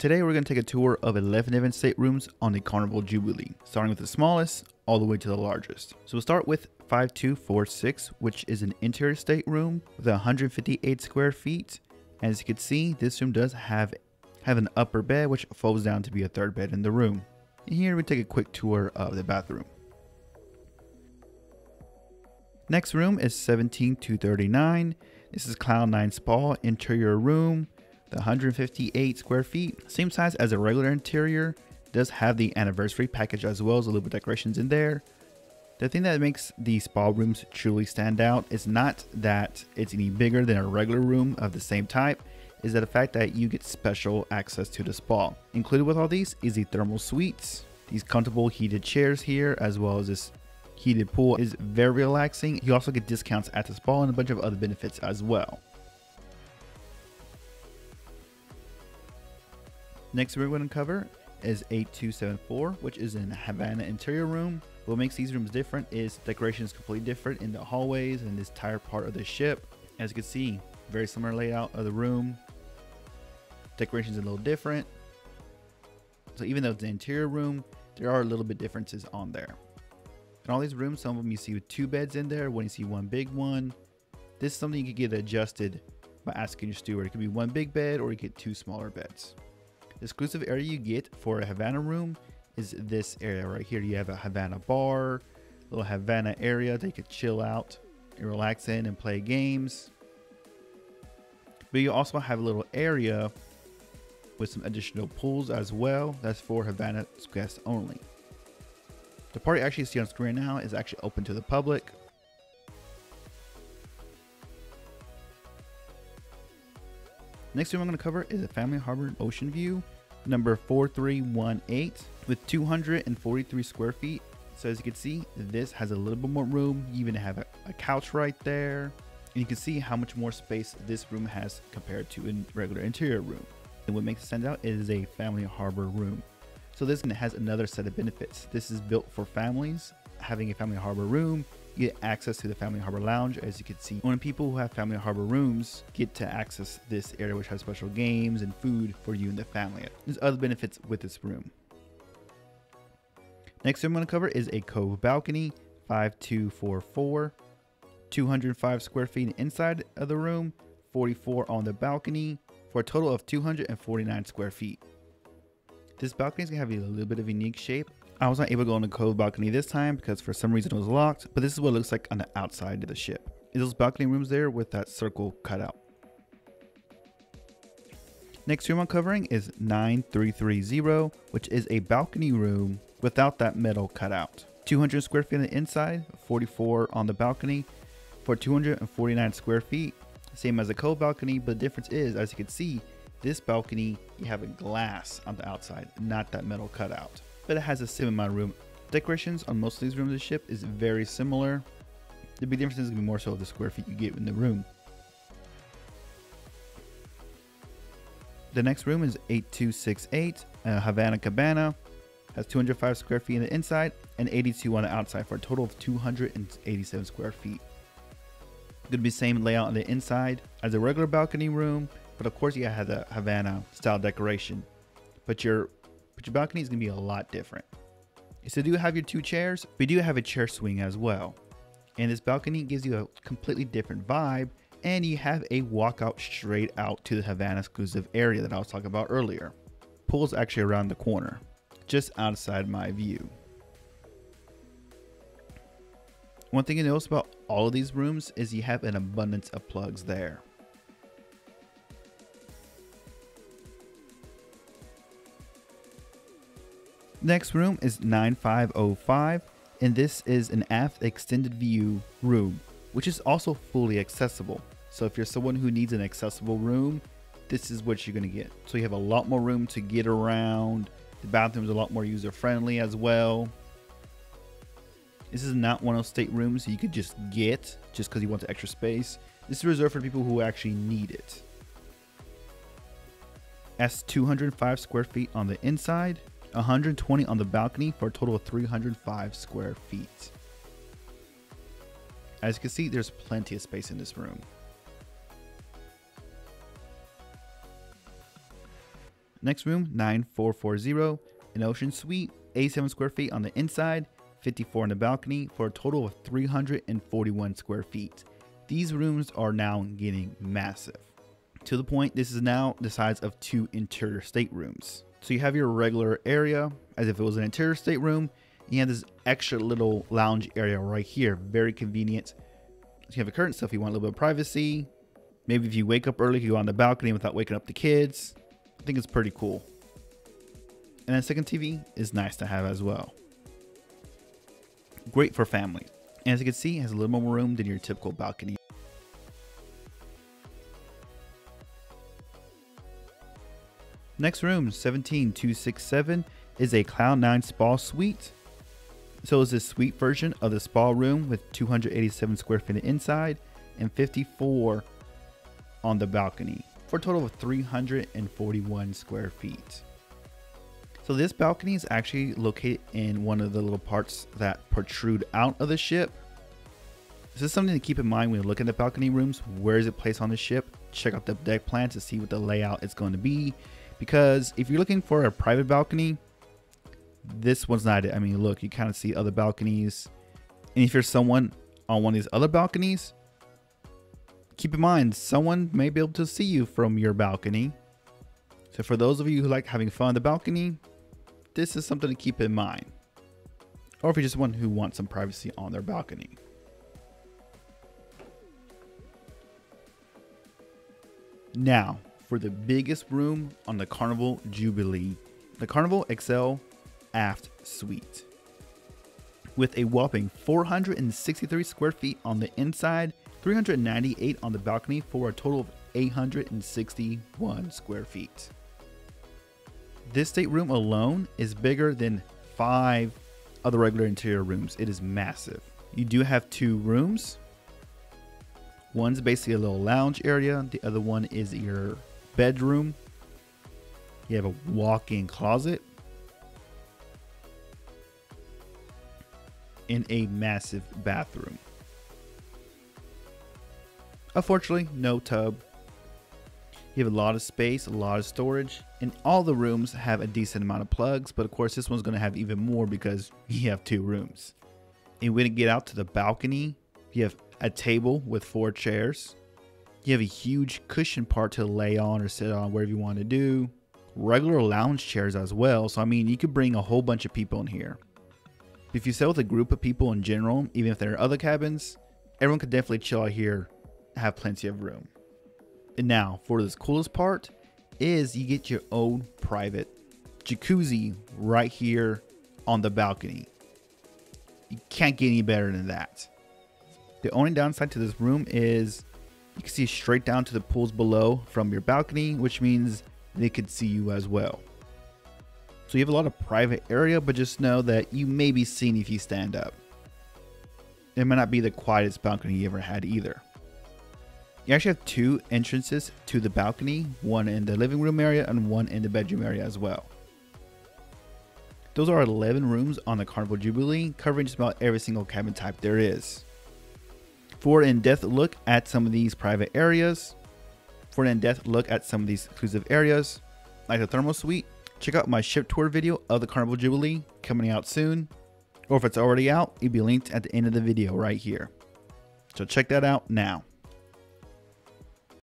Today we're going to take a tour of 11 different staterooms on the Carnival Jubilee, starting with the smallest all the way to the largest. So we'll start with 5246, which is an interior stateroom with 158 square feet. As you can see, this room does have an upper bed which folds down to be a third bed in the room. And here we take a quick tour of the bathroom. Next room is 17239. This is Cloud 9 Spa interior room. The 158 square feet, same size as a regular interior, does have the anniversary package as well as a little bit of decorations in there. The thing that makes the spa rooms truly stand out is not that it's any bigger than a regular room of the same type, is that the fact that you get special access to the spa. Included with all these is the thermal suites, these comfortable heated chairs here, as well as this heated pool is very relaxing. You also get discounts at the spa and a bunch of other benefits as well. Next we're going to cover is 8274, which is in Havana Interior room. What makes these rooms different is decoration is completely different in the hallways and this entire part of the ship. As you can see, very similar layout of the room. Decorations are a little different. So even though it's an interior room, there are a little bit differences on there. In all these rooms, some of them you see with 2 beds in there, when you see 1 big one. This is something you could get adjusted by asking your steward. It could be 1 big bed or you get 2 smaller beds. The exclusive area you get for a Havana room is this area right here. You have a Havana bar, little Havana area that you could chill out and relax in and play games. But you also have a little area with some additional pools as well. That's for Havana guests only. The part you actually see on screen now is actually open to the public. Next room I'm going to cover is a Family Harbor Ocean View, number 4318, with 243 square feet. So as you can see, this has a little bit more room. You even have a couch right there. And you can see how much more space this room has compared to a regular interior room. And what makes it stand out is a Family Harbor room. So this has another set of benefits. This is built for families. Having a Family Harbor room, you get access to the Family Harbor Lounge. As you can see, only people who have Family Harbor rooms get to access this area, which has special games and food for you and the family. There's other benefits with this room. Next room I'm going to cover is a Cove Balcony, 5244, 205 square feet inside of the room, 44 on the balcony, for a total of 249 square feet. This balcony is going to have a little bit of a unique shape. I was not able to go on the Cove Balcony this time because for some reason it was locked, but this is what it looks like on the outside of the ship. Those balcony rooms there with that circle cut out. Next room I'm covering is 9330, which is a balcony room without that metal cut out. 200 square feet on the inside, 44 on the balcony for 249 square feet. Same as the Cove Balcony, but the difference is, as you can see, this balcony, you have a glass on the outside, not that metal cutout. But it has a same amount of room. Decorations on most of these rooms of the ship is very similar. The big difference is going to be more so the square feet you get in the room. The next room is 8268, Havana Cabana. Has 205 square feet on the inside and 82 on the outside for a total of 287 square feet. Going to be the same layout on the inside as a regular balcony room, but of course you have the Havana style decoration. But your balcony is going to be a lot different. So do have your 2 chairs, but you do have a chair swing as well. And this balcony gives you a completely different vibe, and you have a walkout straight out to the Havana exclusive area that I was talking about earlier. Pool's actually around the corner, just outside my view. One thing to notice about all of these rooms is you have an abundance of plugs there. Next room is 9505, and this is an Aft Extended View room, which is also fully accessible. So if you're someone who needs an accessible room, this is what you're going to get. So you have a lot more room to get around. The bathroom is a lot more user friendly as well. This is not one of those staterooms you could just get just because you want the extra space. This is reserved for people who actually need it. Has 205 square feet on the inside, 120 on the balcony for a total of 305 square feet. As you can see, there's plenty of space in this room. Next room, 9440, an ocean suite, 87 square feet on the inside, 54 on the balcony for a total of 341 square feet. These rooms are now getting massive. To the point, this is now the size of 2 interior staterooms. So you have your regular area as if it was an interior stateroom. You have this extra little lounge area right here, very convenient. So you have a curtain, so if you want a little bit of privacy, maybe if you wake up early, you go on the balcony without waking up the kids. I think it's pretty cool. And then second TV is nice to have as well. Great for families. And as you can see, it has a little more room than your typical balcony. Next room, 17267, is a Cloud 9 spa suite. So it's a suite version of the spa room with 287 square feet inside and 54 on the balcony for a total of 341 square feet. So this balcony is actually located in one of the little parts that protrude out of the ship. This is something to keep in mind when you look at the balcony rooms. Where is it placed on the ship? Check out the deck plan to see what the layout is going to be. Because if you're looking for a private balcony, this one's not it. I mean, look, you kind of see other balconies. And if you're someone on one of these other balconies, keep in mind, someone may be able to see you from your balcony. So for those of you who like having fun on the balcony, this is something to keep in mind. Or if you're just one who wants some privacy on their balcony. Now, for the biggest room on the Carnival Jubilee, the Carnival XL Aft Suite. With a whopping 463 square feet on the inside, 398 on the balcony for a total of 861 square feet. This stateroom alone is bigger than 5 other regular interior rooms. It is massive. You do have 2 rooms. One's basically a little lounge area. The other one is your bedroom. You have a walk-in closet and a massive bathroom. Unfortunately, no tub. You have a lot of space, a lot of storage, and all the rooms have a decent amount of plugs, but of course this one's going to have even more because you have 2 rooms. And when you get out to the balcony, you have a table with 4 chairs. You have a huge cushion part to lay on or sit on, wherever you want to do. Regular lounge chairs as well. So, I mean, you could bring a whole bunch of people in here. If you sell with a group of people in general, even if there are other cabins, everyone could definitely chill out here, have plenty of room. And now, for this coolest part, is you get your own private jacuzzi right here on the balcony. You can't get any better than that. The only downside to this room is you can see straight down to the pools below from your balcony, which means they could see you as well. So you have a lot of private area, but just know that you may be seen if you stand up. It might not be the quietest balcony you ever had either. You actually have 2 entrances to the balcony, one in the living room area and one in the bedroom area as well. Those are 11 rooms on the Carnival Jubilee, covering just about every single cabin type there is. For an in-depth look at some of these private areas, for an in-depth look at some of these exclusive areas, like the thermal suite, check out my ship tour video of the Carnival Jubilee coming out soon. Or if it's already out, it'll be linked at the end of the video right here. So check that out now.